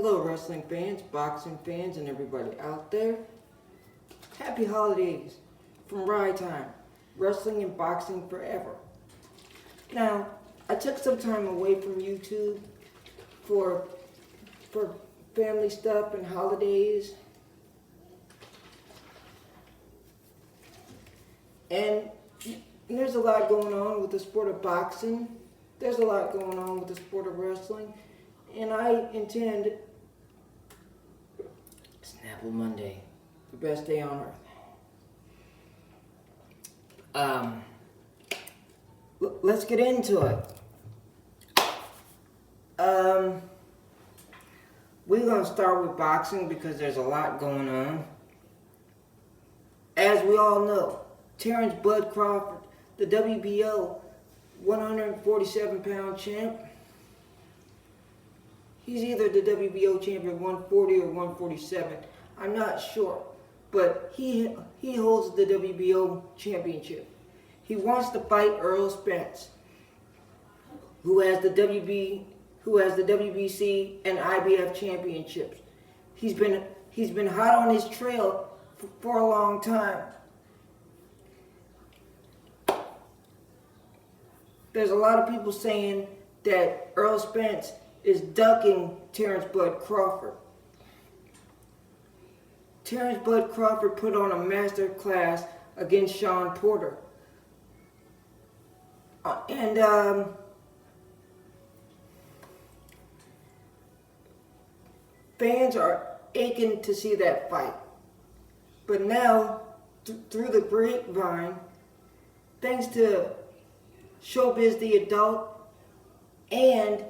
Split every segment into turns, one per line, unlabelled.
Hello wrestling fans, boxing fans, and everybody out there. Happy holidays from Rye Time, wrestling and boxing forever. Now, I took some time away from YouTube for family stuff and holidays. And there's a lot going on with the sport of boxing. There's a lot going on with the sport of wrestling. And I intend Snapple Monday, the best day on earth. Let's get into it. We're going to start with boxing because there's a lot going on. As we all know, Terrence Bud Crawford, the WBO 147-pound champ. He's either the WBO champion 140 or 147. I'm not sure. But he holds the WBO championship. He wants to fight Errol Spence, who has the WBC and IBF championships. He's been hot on his trail for a long time. There's a lot of people saying that Errol Spence is ducking Terrence Bud Crawford. Terrence Bud Crawford put on a master class against Sean Porter. Fans are aching to see that fight. But now, through the grapevine, thanks to Showbiz the Adult and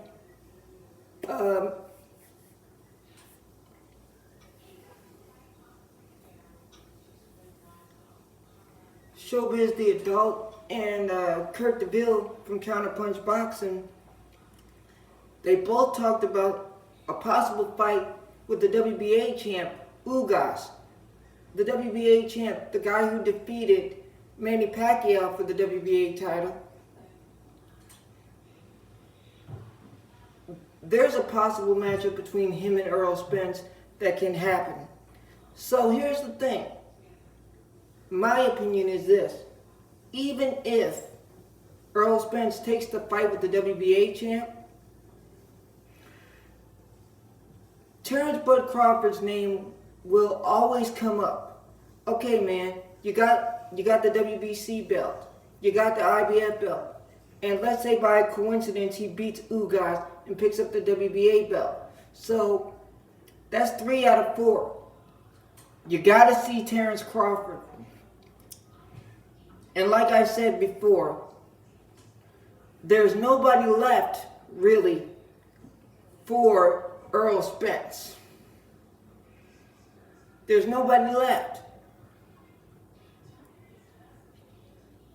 Showbiz the Adult and Kurt DeVille from Counterpunch Boxing, they both talked about a possible fight with the WBA champ, Ugas. The WBA champ, the guy who defeated Manny Pacquiao for the WBA title. There's a possible matchup between him and Errol Spence that can happen. So here's the thing. My opinion is this. Even if Errol Spence takes the fight with the WBA champ, Terrence Bud Crawford's name will always come up. Okay, man, you got the WBC belt. You got the IBF belt. And let's say by coincidence he beats Ugas and picks up the WBA belt. So that's 3 out of 4. You got to see Terrence Crawford. And like I said before, there's nobody left really for Errol Spence. There's nobody left.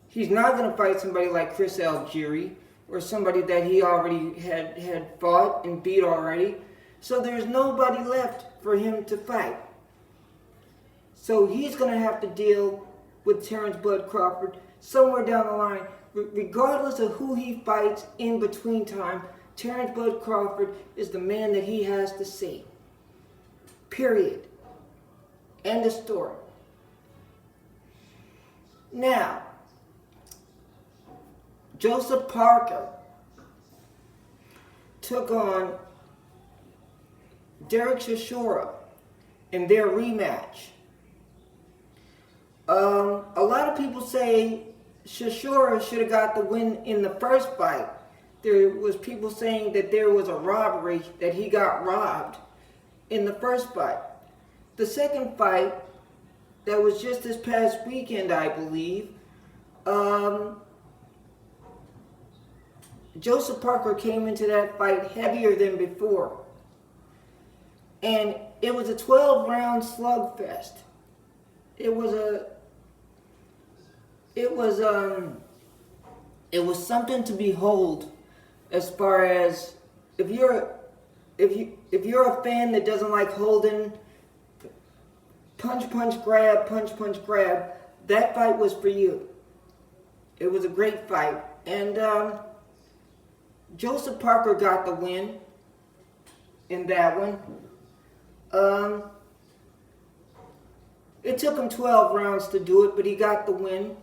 He's not going to fight somebody like Chris Algieri or somebody that he already had fought and beat already. So there's nobody left for him to fight. So he's going to have to deal with Terrence Bud Crawford somewhere down the line. Regardless of who he fights in between time, Terrence Bud Crawford is the man that he has to see. Period. End of story. Now, Joseph Parker took on Derek Chisora in their rematch. A lot of people say Chisora should have got the win in the first fight. There was people saying that there was a robbery, that he got robbed in the first fight. The second fight, that was just this past weekend, I believe, Joseph Parker came into that fight heavier than before. And it was a 12-round slugfest. It was something to behold, as far as if you're a fan that doesn't like holding punch grab, that fight was for you. It was a great fight, and Joseph Parker got the win in that one. Um, it took him 12 rounds to do it, but he got the win.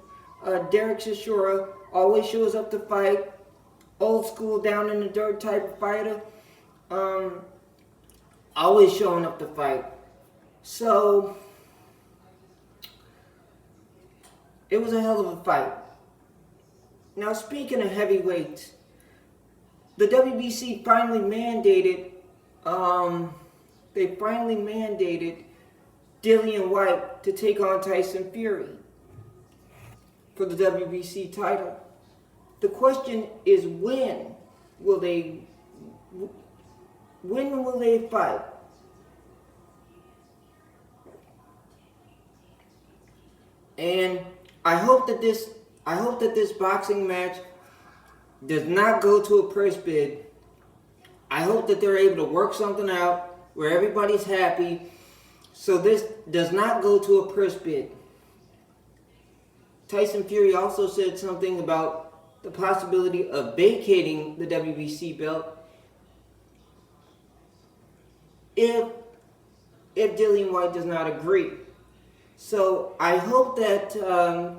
Derek Chisora always shows up to fight. Old school, down in the dirt type of fighter. Always showing up to fight. So, it was a hell of a fight. Now, speaking of heavyweights, the WBC finally mandated, Dillian Whyte to take on Tyson Fury for the WBC title. The question is, when will they fight? And I hope that this boxing match does not go to a purse bid. I hope that they're able to work something out where everybody's happy, so this does not go to a purse bid. Tyson Fury also said something about the possibility of vacating the WBC belt if Dillian Whyte does not agree. So I hope that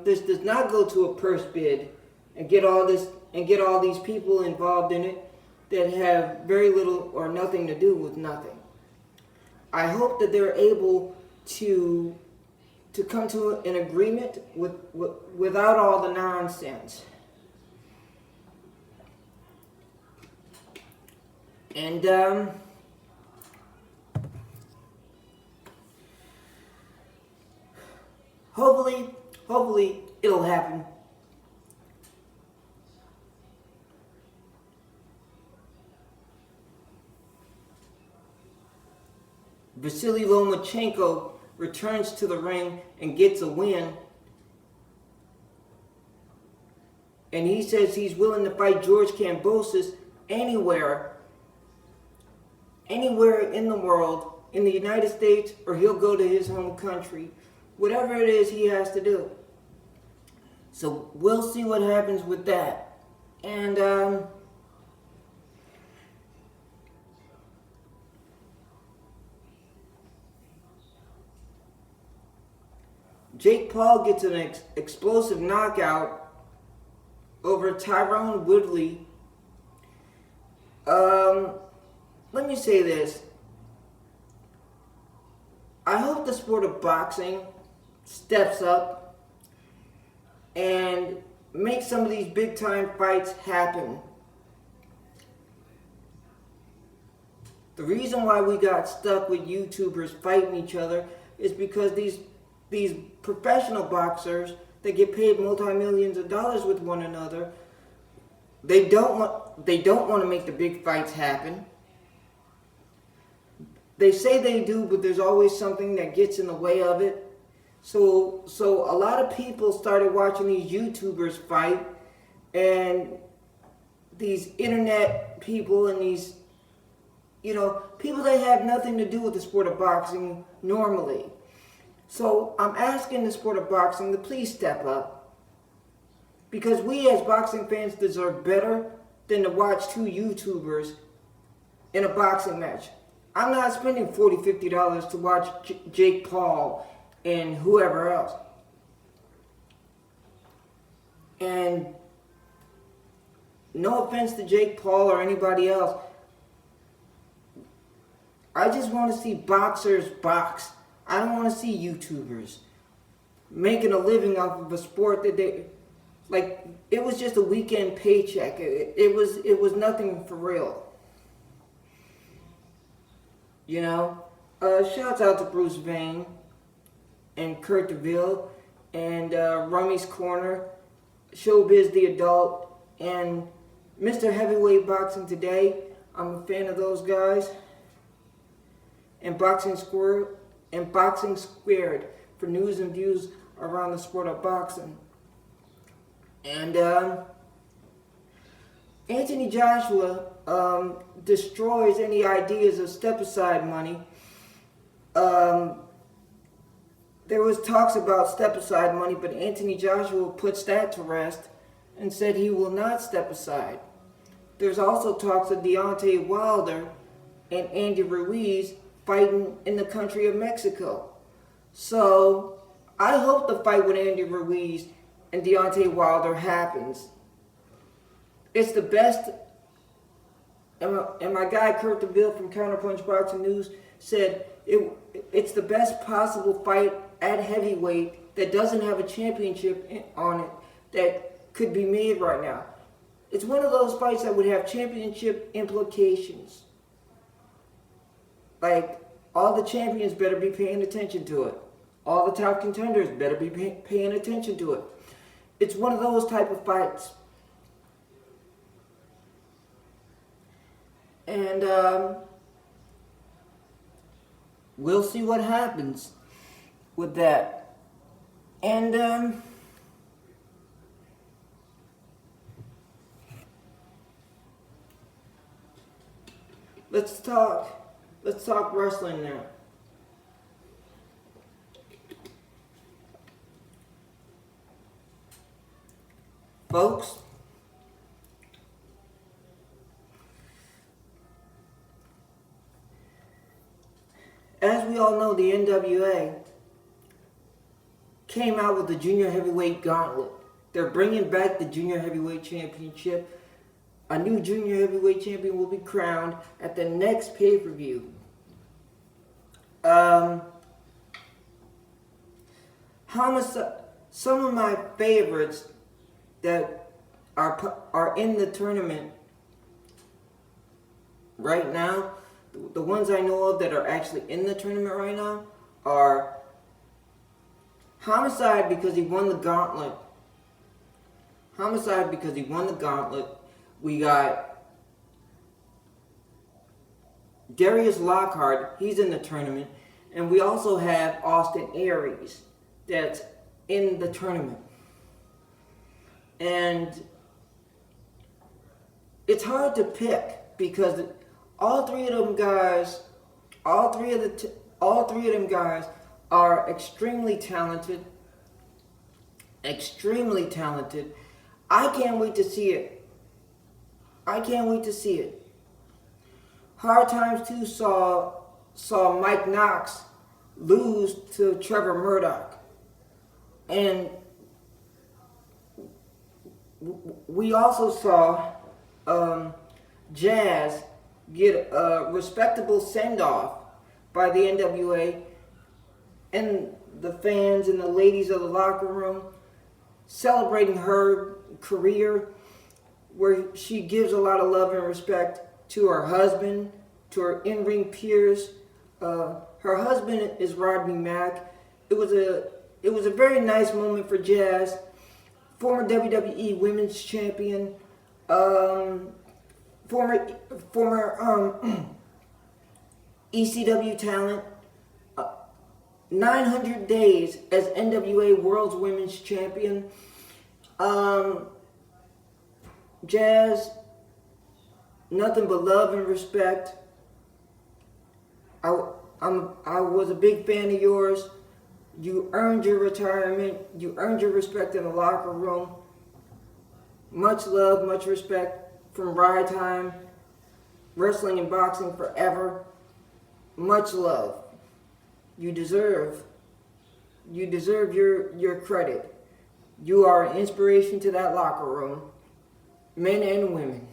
this does not go to a purse bid and get all these people involved in it that have very little or nothing to do with nothing. I hope that they're able to come to an agreement without all the nonsense. And hopefully it'll happen. Vasily Lomachenko returns to the ring and gets a win. And he says he's willing to fight George Kambosos anywhere in the world, in the United States, or he'll go to his home country. Whatever it is he has to do. So we'll see what happens with that. And Jake Paul gets an explosive knockout over Tyrone Woodley. Let me say this. I hope the sport of boxing steps up and makes some of these big time fights happen. The reason why we got stuck with YouTubers fighting each other is because these professional boxers that get paid multi-millions of dollars with one another, they don't want to make the big fights happen. They say they do, but there's always something that gets in the way of it. So a lot of people started watching these YouTubers fight, and these internet people and these, people that have nothing to do with the sport of boxing normally. So I'm asking the sport of boxing to please step up, because we as boxing fans deserve better than to watch two YouTubers in a boxing match. I'm not spending $40, $50 to watch Jake Paul and whoever else. And no offense to Jake Paul or anybody else, I just want to see boxers box. I don't want to see YouTubers making a living off of a sport that it was just a weekend paycheck. It was nothing for real. Shouts out to Bruce Vane and Kurt DeVille and Rummy's Corner, Showbiz the Adult, and Mr. Heavyweight Boxing Today. I'm a fan of those guys. And Boxing Squared for news and views around the sport of boxing. And Anthony Joshua destroys any ideas of step-aside money. There was talks about step-aside money, but Anthony Joshua puts that to rest and said he will not step aside. There's also talks of Deontay Wilder and Andy Ruiz fighting in the country of Mexico. So I hope the fight with Andy Ruiz and Deontay Wilder happens. It's the best. And my guy Kurt DeVille from Counterpunch Boxing News said it's the best possible fight at heavyweight that doesn't have a championship on it that could be made right now. It's one of those fights that would have championship implications. Like, all the champions better be paying attention to it. All the top contenders better be paying attention to it. It's one of those type of fights. And we'll see what happens with that. And let's talk wrestling now. Folks, as we all know, the NWA came out with the Junior Heavyweight Gauntlet. They're bringing back the Junior Heavyweight Championship. A new Junior Heavyweight Champion will be crowned at the next pay-per-view. Some of my favorites that are in the tournament right now, the ones I know of that are actually in the tournament right now are Homicide, because he won the gauntlet. We got Darius Lockhart, he's in the tournament. And we also have Austin Aries that's in the tournament. And it's hard to pick because all three of them guys are extremely talented. I can't wait to see it. Hard Times 2 saw Mike Knox lose to Trevor Murdoch. And we also saw Jazz get a respectable send-off by the NWA, and the fans and the ladies of the locker room celebrating her career, where she gives a lot of love and respect to her husband, to her in-ring peers. Her husband is Rodney Mack. It was a very nice moment for Jazz, former WWE Women's Champion, former ECW talent, 900 days as NWA World's Women's Champion. Jazz, nothing but love and respect. I was a big fan of yours. You earned your retirement. You earned your respect in the locker room. Much love, much respect from Ride Time, Wrestling and Boxing Forever. Much love. You deserve your credit. You are an inspiration to that locker room, men and women.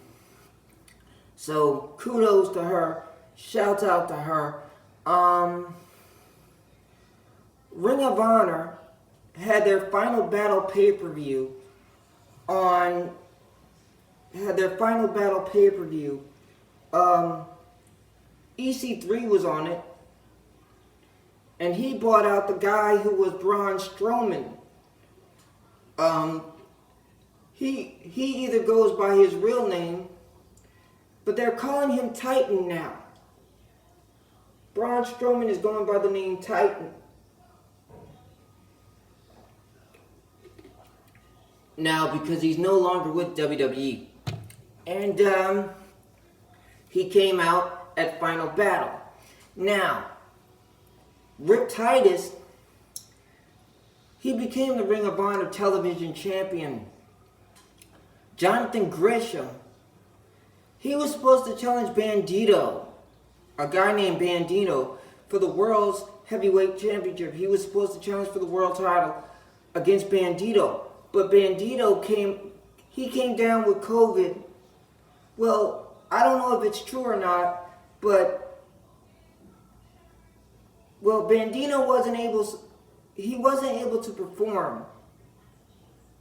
So kudos to her. Shouts out to her. Ring of Honor had their Final Battle pay-per-view EC3 was on it, and he brought out the guy who was Braun Strowman. He either goes by his real name, but they're calling him Titan now. Braun Strowman is going by the name Titan. Now, because he's no longer with WWE. And he came out at Final Battle. Now, Rip Titus, he became the Ring of Honor television champion. Jonathan Gresham, he was supposed to challenge Bandito, a guy named Bandito, for the world's heavyweight championship. He was supposed to challenge for the world title against Bandito. But Bandito came down with COVID. Well, I don't know if it's true or not, but Bandito wasn't able to perform.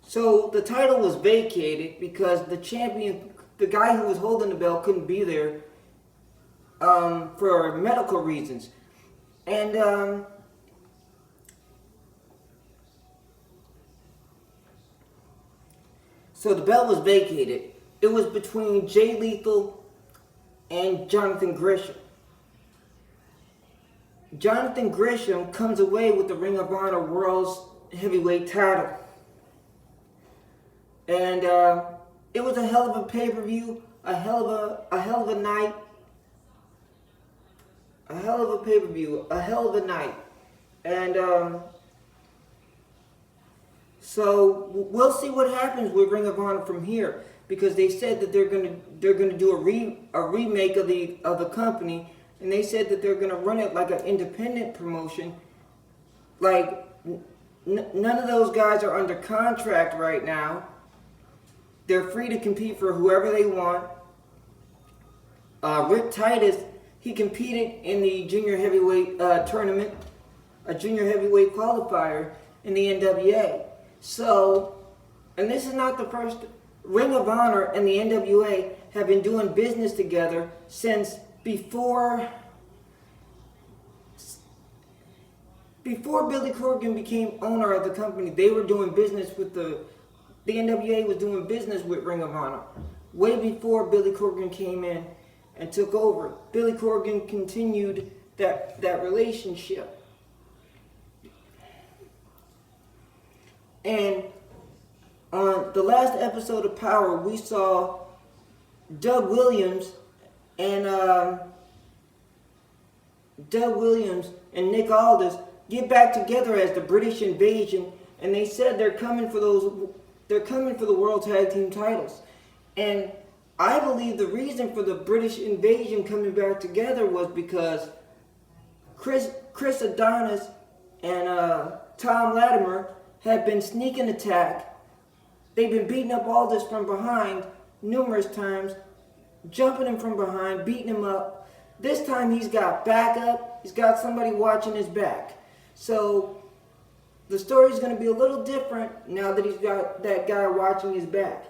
So the title was vacated because the champion, the guy who was holding the belt, couldn't be there for medical reasons. And so the belt was vacated. It was between Jay Lethal and Jonathan Gresham. Jonathan Gresham comes away with the Ring of Honor World's Heavyweight title. And it was a hell of a pay-per-view, a hell of a night. A hell of a pay-per-view, a hell of a night. And so we'll see what happens with Ring of Honor from here, because they said that they're gonna do a remake of the company, and they said that they're gonna run it like an independent promotion. Like none of those guys are under contract right now. They're free to compete for whoever they want. Rip Titus, he competed in the junior heavyweight tournament, a junior heavyweight qualifier in the NWA. So, and this is not the first. Ring of Honor and the NWA have been doing business together since before Billy Corgan became owner of the company. They were doing business with the NWA was doing business with Ring of Honor way before Billy Corgan came in and took over. Billy Corgan continued that relationship. And on the last episode of Power, we saw Doug Williams and Nick Aldis get back together as the British Invasion, and they said they're coming for the World Tag Team titles. And I believe the reason for the British Invasion coming back together was because Chris Adonis and Tom Latimer had been sneaking attack. They've been beating up Aldis from behind numerous times, jumping him from behind, beating him up. This time he's got backup. He's got somebody watching his back. So the story's going to be a little different now that he's got that guy watching his back.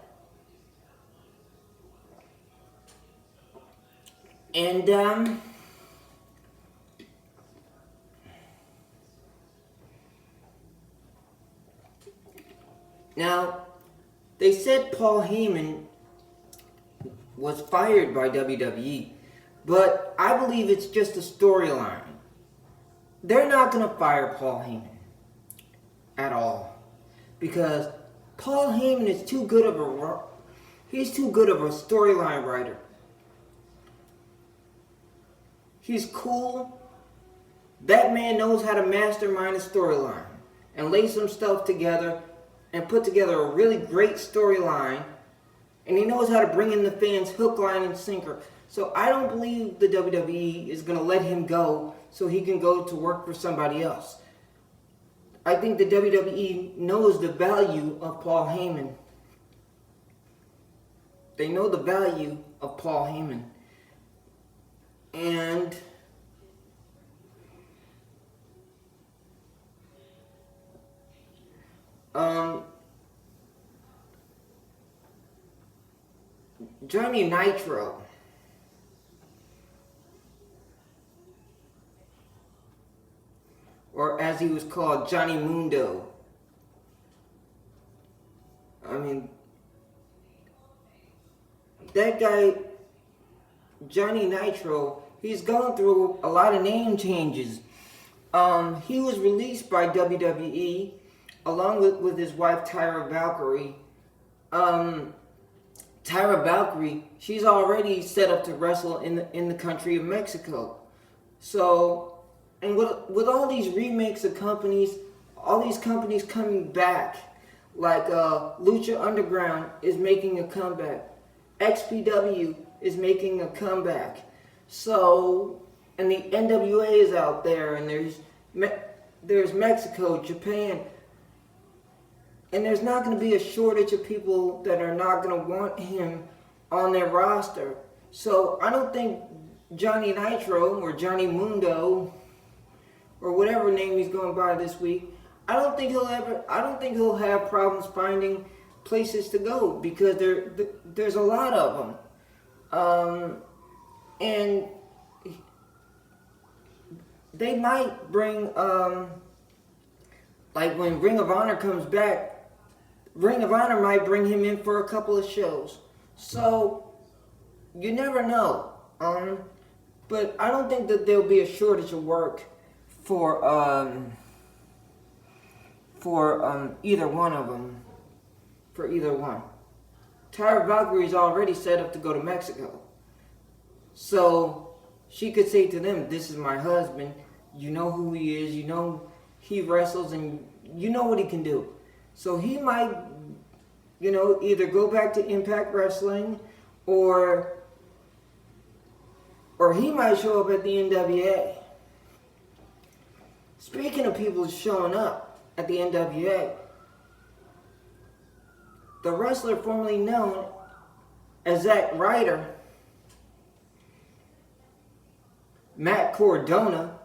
And now they said Paul Heyman was fired by WWE, but I believe it's just a storyline. They're not going to fire Paul Heyman at all, because Paul Heyman is too good of a storyline writer. He's cool. That man knows how to mastermind a storyline and lay some stuff together and put together a really great storyline. And he knows how to bring in the fans hook, line, and sinker. So I don't believe the WWE is going to let him go so he can go to work for somebody else. I think the WWE knows the value of Paul Heyman. They know the value of Paul Heyman. And Johnny Nitro, or as he was called, Johnny Mundo. I mean, that guy, Johnny Nitro, he's gone through a lot of name changes. He was released by WWE along with his wife Tyra Valkyrie. Tyra Valkyrie, she's already set up to wrestle in the country of Mexico. So, and with all these remakes of companies, all these companies coming back, like Lucha Underground is making a comeback, XPW is making a comeback. So, and the NWA is out there, and there's Mexico, Japan, and there's not going to be a shortage of people that are not going to want him on their roster. So I don't think Johnny Nitro or Johnny Mundo or whatever name he's going by this week, I don't think he'll have problems finding places to go, because there's a lot of them. And they might bring, like when Ring of Honor comes back, Ring of Honor might bring him in for a couple of shows. So, you never know. But I don't think that there'll be a shortage of work for either one of them. For either one. Tyra Valkyrie's already set up to go to Mexico. So, she could say to them, this is my husband, you know who he is, you know he wrestles, and you know what he can do. So he might, either go back to Impact Wrestling, or he might show up at the NWA. Speaking of people showing up at the NWA, the wrestler formerly known as Zack Ryder, Matt Cardona,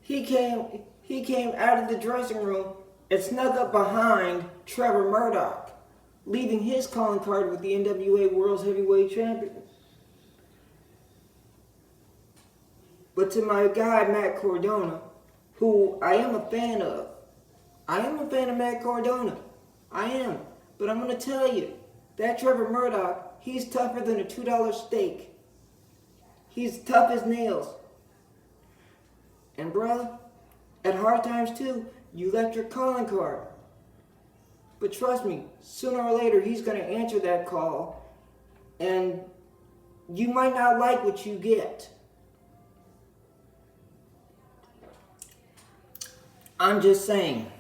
he came out of the dressing room and snuck up behind Trevor Murdoch, leaving his calling card with the NWA World Heavyweight Champion. But to my guy Matt Cardona, who I am a fan of Matt Cardona. I am. But I'm going to tell you, that Trevor Murdoch, he's tougher than a $2 steak. He's tough as nails. And bruh, at hard times too, you left your calling card. But trust me, sooner or later he's going to answer that call, and you might not like what you get. I'm just saying.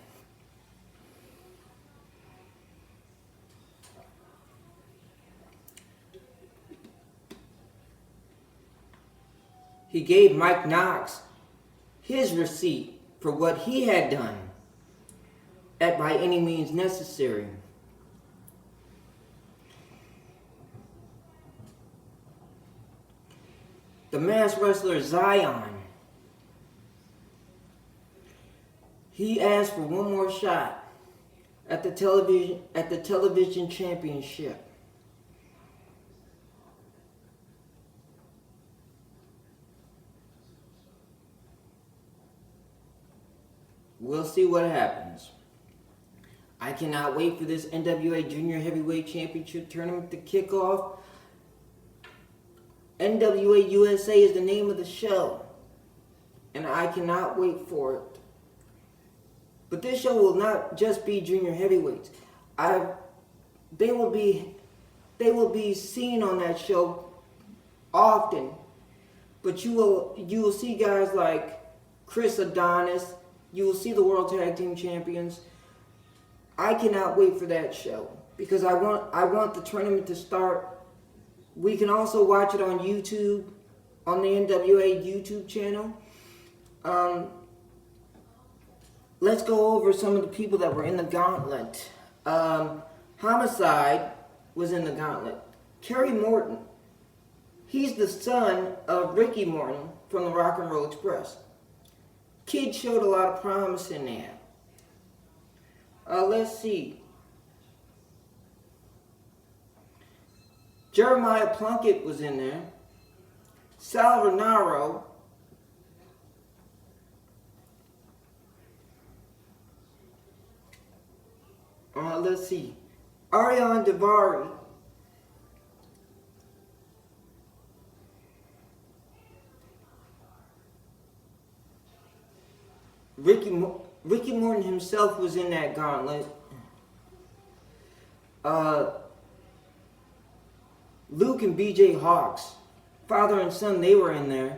He gave Mike Knox his receipt for what he had done at By Any Means Necessary. The masked wrestler Zion, he asked for one more shot at the television championship. We'll see what happens. I cannot wait for this NWA Junior Heavyweight Championship tournament to kick off. NWA USA is the name of the show, and I cannot wait for it. But this show will not just be junior heavyweights. They will be seen on that show often. But you will see guys like Chris Adonis. You will see the World Tag Team Champions. I cannot wait for that show because I want the tournament to start. We can also watch it on YouTube, on the NWA YouTube channel. Let's go over some of the people that were in the gauntlet. Homicide was in the gauntlet. Kerry Morton. He's the son of Ricky Morton from the Rock and Roll Express. Kid showed a lot of promise in there. Let's see. Jeremiah Plunkett was in there. Sal Renaro. Let's see. Ariane Davari. Ricky Morton himself was in that gauntlet. Luke and BJ Hawks, father and son, they were in there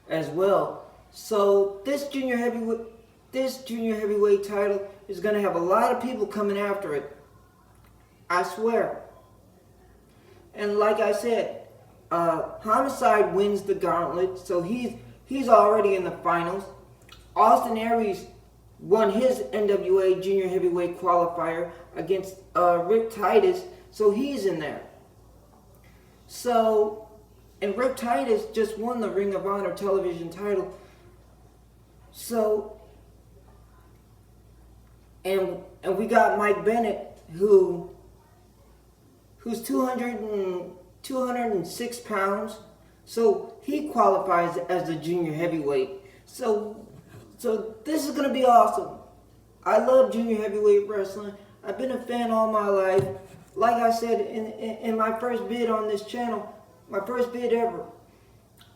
as well. So this junior heavyweight title is going to have a lot of people coming after it. I swear. And like I said, Homicide wins the gauntlet, so he's already in the finals. Austin Aries won his NWA Junior Heavyweight qualifier against Rick Titus, so he's in there. So, and Rick Titus just won the Ring of Honor television title. So, and we got Mike Bennett, who's 206 pounds, so he qualifies as the junior heavyweight. So this is gonna be awesome. I love junior heavyweight wrestling. I've been a fan all my life. Like I said in my first bid on this channel, my first bid ever,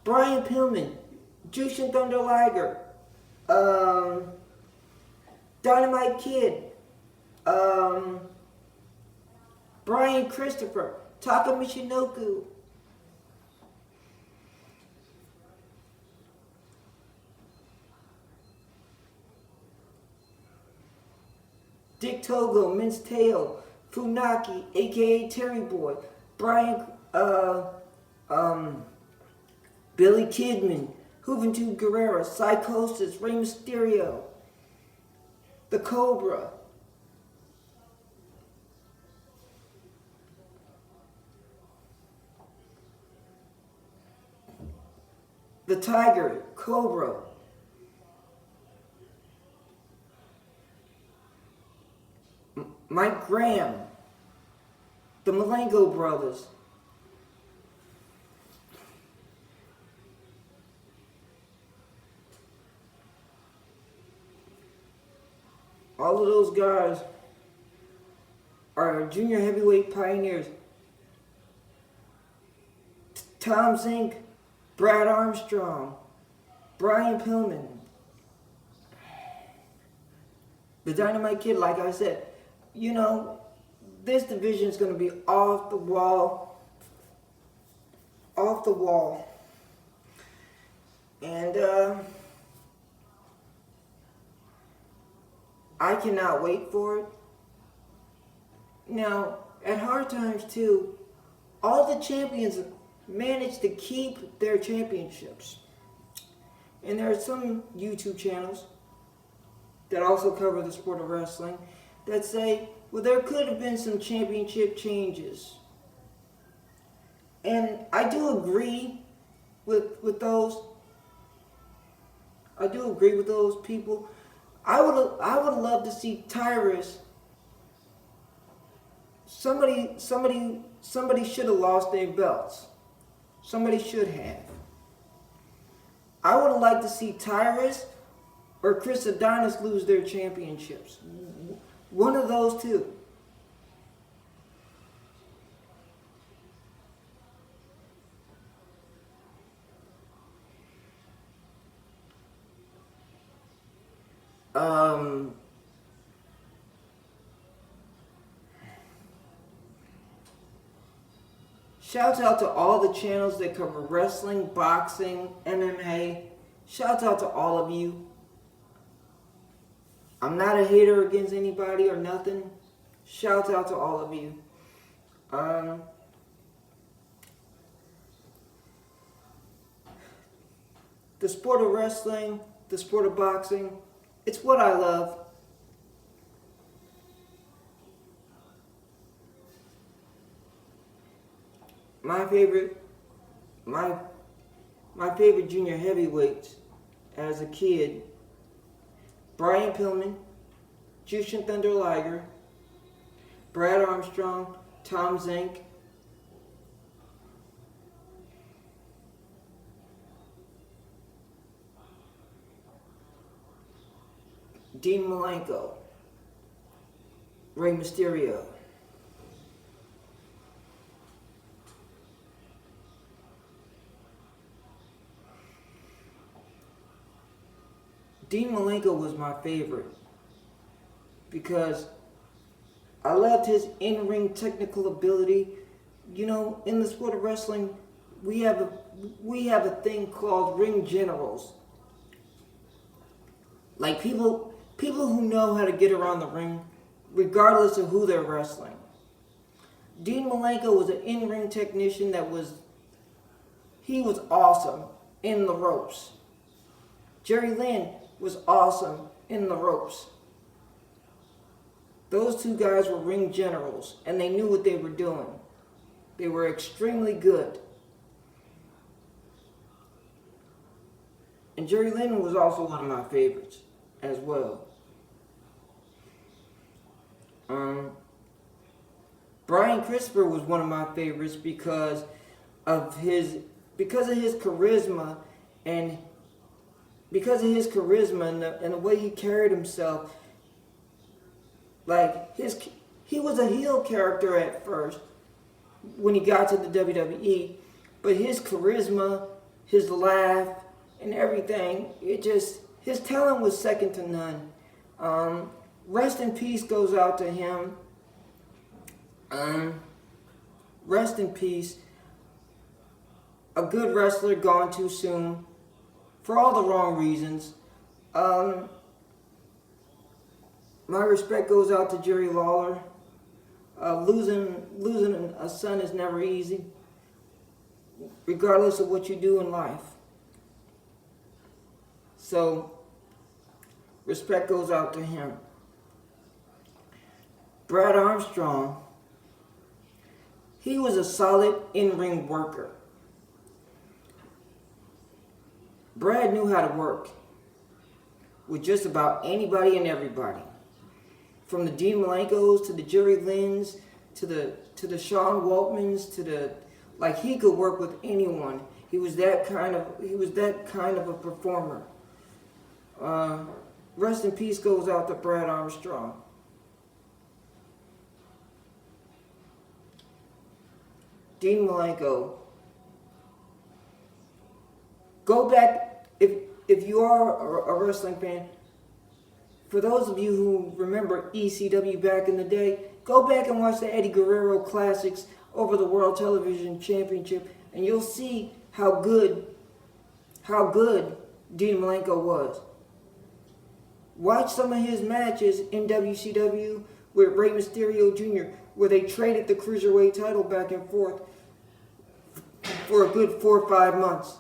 Brian Pillman, Jushin Thunder Liger, Dynamite Kid, Brian Christopher, Taka Michinoku, Dick Togo, Mince Teo, Funaki, aka Terry Boy, Brian, Billy Kidman, Juventud Guerrera, Psychosis, Rey Mysterio, The Cobra, The Tiger, Cobra, Mike Graham, the Malenko brothers, all of those guys are junior heavyweight pioneers. Tom Zink, Brad Armstrong, Brian Pillman, the Dynamite Kid. Like I said, you know, this division is going to be off the wall. And I cannot wait for it. Now, at Hard Times too, all the champions managed to keep their championships. And there are some YouTube channels that also cover the sport of wrestling that say, well, there could have been some championship changes. And I do agree with those. I do agree with those people. I would love to see Tyrus. Somebody should have lost their belts. Somebody should have. I would have liked to see Tyrus or Chris Adonis lose their championships. One of those two. Shouts out to all the channels that cover wrestling, boxing, MMA. Shouts out to all of you. I'm not a hater against anybody or nothing. Shouts out to all of you. The sport of wrestling, the sport of boxing, it's what I love. My favorite junior heavyweights as a kid, Brian Pillman, Jushin Thunder Liger, Brad Armstrong, Tom Zink, Dean Malenko, Rey Mysterio, Dean Malenko was my favorite because I loved his in-ring technical ability. You know, in the sport of wrestling, we have a thing called ring generals. Like people who know how to get around the ring regardless of who they're wrestling. Dean Malenko was an in-ring technician that was he was awesome in the ropes. Jerry Lynn was awesome in the ropes. Those two guys were ring generals, and they knew what they were doing. They were extremely good. And Jerry Lynn was also one of my favorites as well. Brian Christopher was one of my favorites because of his charisma and the way he carried himself. Like he was a heel character at first when he got to the WWE, but his charisma, his laugh, and everything, his talent was second to none. Rest in peace goes out to him. Rest in peace. A good wrestler gone too soon for all the wrong reasons. My respect goes out to Jerry Lawler. Losing a son is never easy, regardless of what you do in life. So, respect goes out to him. Brad Armstrong, he was a solid in-ring worker. Brad knew how to work with just about anybody and everybody. From the Dean Malenkos to the Jerry Lynns to the Sean Waltmans he could work with anyone. He was that kind of a performer. Rest in peace goes out to Brad Armstrong. Dean Malenko. Go back, if you are a wrestling fan, for those of you who remember ECW back in the day, go back and watch the Eddie Guerrero Classics over the World Television Championship, and you'll see how good Dean Malenko was. Watch some of his matches in WCW with Rey Mysterio Jr., where they traded the Cruiserweight title back and forth for a good 4 or 5 months.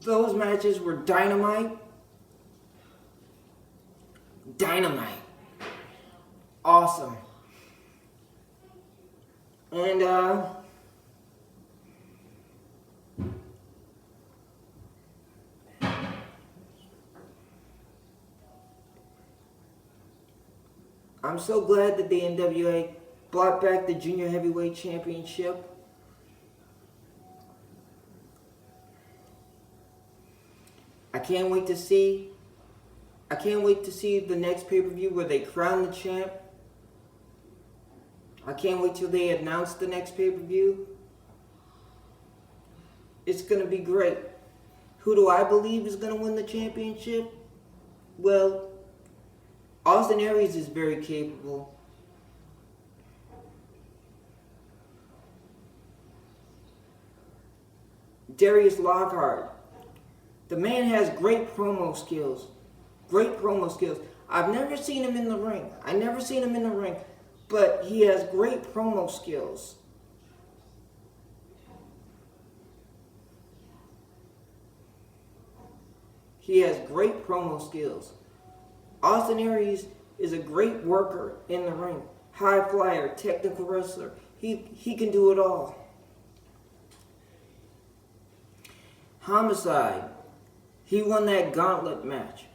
Those matches were dynamite. Awesome. And I'm so glad that the NWA brought back the Junior Heavyweight Championship. I can't wait to see the next pay-per-view where they crown the champ. I can't wait till they announce the next pay-per-view. It's going to be great. Who do I believe is going to win the championship? Well, Austin Aries is very capable. Darius Lockhart. The man has great promo skills. I've never seen him in the ring. But he has great promo skills. Austin Aries is a great worker in the ring. High flyer, technical wrestler. He can do it all. Homicide. He won that gauntlet match.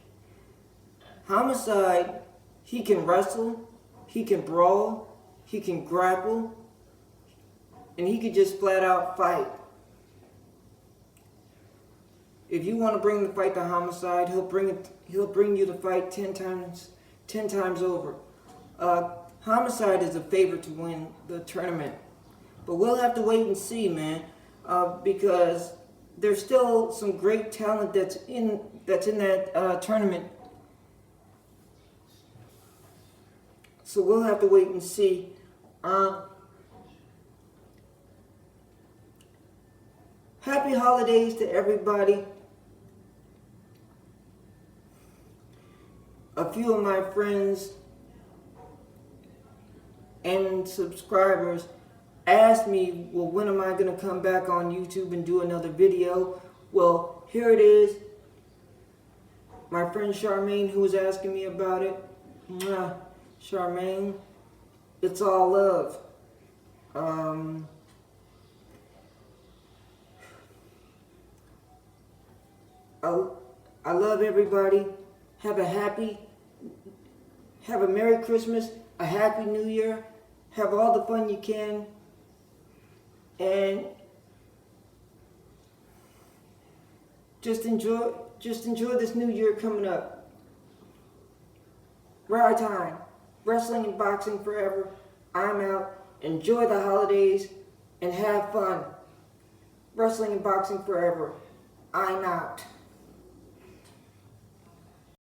Homicide, he can wrestle, he can brawl, he can grapple, and he could just flat out fight. If you want to bring the fight to Homicide, he'll bring you the fight 10 times over. Homicide is a favorite to win the tournament, but we'll have to wait and see, man, because there's still some great talent that's in that tournament. So we'll have to wait and see. Happy holidays to everybody. A few of my friends and subscribers asked me, well, when am I going to come back on YouTube and do another video? Well, here it is. My friend Charmaine, who was asking me about it. Charmaine, it's all love. I love everybody. Have a Merry Christmas, a Happy New Year. Have all the fun you can. And just enjoy this new year coming up. Right time. Wrestling and boxing forever. I'm out. Enjoy the holidays and have fun. Wrestling and boxing forever. I'm out.